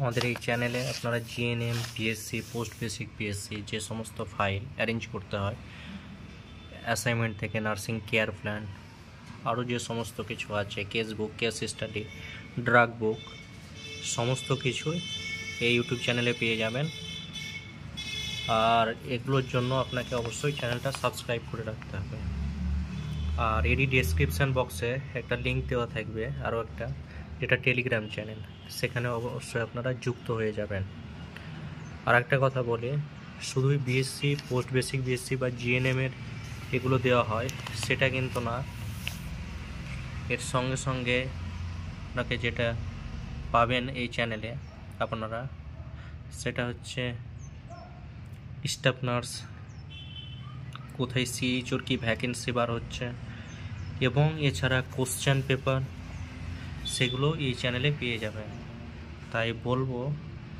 আমাদের এই চ্যানেলে আপনারা GNM, BSc, post basic BSc যে সমস্ত ফাইল অ্যারেঞ্জ করতে হয়, অ্যাসাইনমেন্ট থেকে নার্সিং কেয়ার প্ল্যান, আরও যে সমস্ত কিছু আছে, কেস বুক, কেস স্টাডি, ড্রাগ বুক, সমস্ত কিছুই এই ইউটিউব চ্যানেলে পেয়ে যাবেন। আর এগুলোর জন্য আপনাকে অবশ্যই চ্যানেলটা সাবস্ক্রাইব করে রাখতে হবে। আর এরই ডেসক্রিপশান বক্সে একটা লিঙ্ক দেওয়া থাকবে, আরও একটা, যেটা টেলিগ্রাম চ্যানেল, সেখানে অবশ্যই আপনারা যুক্ত হয়ে যাবেন। আর একটা কথা বলি, শুধুই বিএসসি, পোস্ট বেসিক বিএসসি বা জিএনএমের এগুলো দেওয়া হয় সেটা কিন্তু না। এর সঙ্গে সঙ্গে আপনাকে যেটা পাবেন এই চ্যানেলে আপনারা, সেটা হচ্ছে স্টাফ নার্স, কোথায় সিএইচওর কি ভ্যাকেন্সি বার হচ্ছে, এবং এছাড়া কোশ্চেন পেপার, সেগুলো এই চ্যানেলে পেয়ে যাবেন। তাই বলবো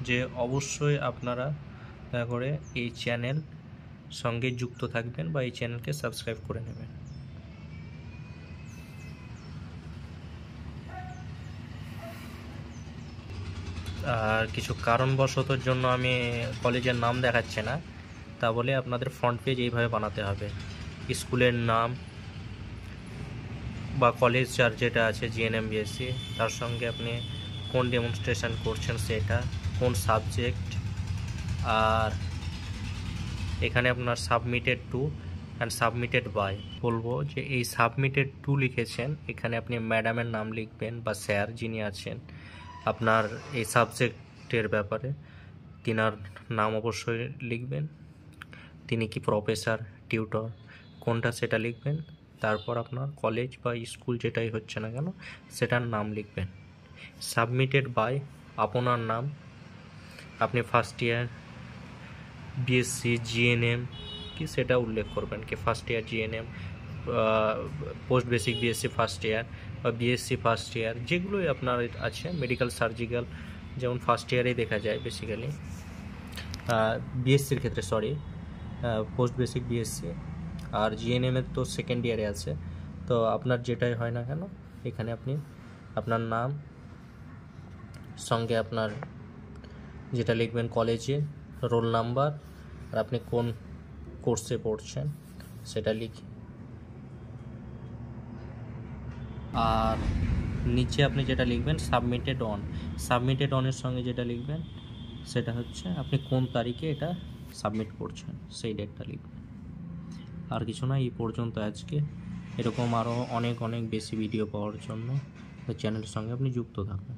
যে অবশ্যই আপনারা দয়া করে এই চ্যানেল সঙ্গে যুক্ত থাকবেন বা এই চ্যানেলকে সাবস্ক্রাইব করে নেবেন। আর কিছু কারণবশতর জন্য আমি কলেজের নাম দেখাচ্ছে না, তা বলে আপনাদের ফ্রন্ট পেজ এইভাবে বানাতে হবে। স্কুলের নাম বা কলেজ যার যেটা আছে জিএনএম, বিএসসি, তার সঙ্গে আপনি কোন ডেমনস্ট্রেশন করছেন সেটা, কোন সাবজেক্ট, আর এখানে আপনার submitted to and submitted by. বলবো যে এই সাবমিটেড টু লিখেছেন, এখানে আপনি ম্যাডামের নাম লিখবেন বা স্যার যিনি আছেন আপনার এই সাবজেক্টের ব্যাপারে, তিনার নাম অবশ্যই লিখবেন। তিনি কি প্রফেসর, টিউটর, কোনটা সেটা লিখবেন। তারপর আপনার কলেজ বা স্কুল যেটাই হচ্ছে না কেন সেটার নাম লিখবেন। সাবমিটেড বাই আপনার নাম, আপনি ফার্স্ট ইয়ার বিএসসি, জিএনএম কি সেটা উল্লেখ করবেন, কি first year GNM, post basic BSc first year বা বিএসসি ফার্স্ট ইয়ার, যেগুলোই আপনার আছে, মেডিকেল, সার্জিক্যাল, যেমন ফার্স্ট ইয়ারেই দেখা যায় বেসিক্যালি বিএসসির ক্ষেত্রে, পোস্ট বেসিক বিএসসি। আর জিএনএমের তো সেকেন্ড ইয়ারে আছে। তো আপনার যেটাই হয় না কেন এখানে আপনি আপনার নাম সঙ্গে আপনার যেটা লিখবেন কলেজে, রোল নাম্বার, আর আপনি কোন কোর্সে পড়ছেন সেটা লিখে, আর নিচে আপনি যেটা লিখবেন সাবমিটেড অন, সাবমিটেড অনের সঙ্গে যেটা লিখবেন সেটা হচ্ছে আপনি কোন তারিখে এটা সাবমিট করছেন সেই ডেটটা লিখবেন। আর কিছু না, এই পর্যন্ত আজকে। এরকম আরও অনেক বেশি ভিডিও পাওয়ার জন্য চ্যানেলের সঙ্গে আপনি যুক্ত থাকবেন।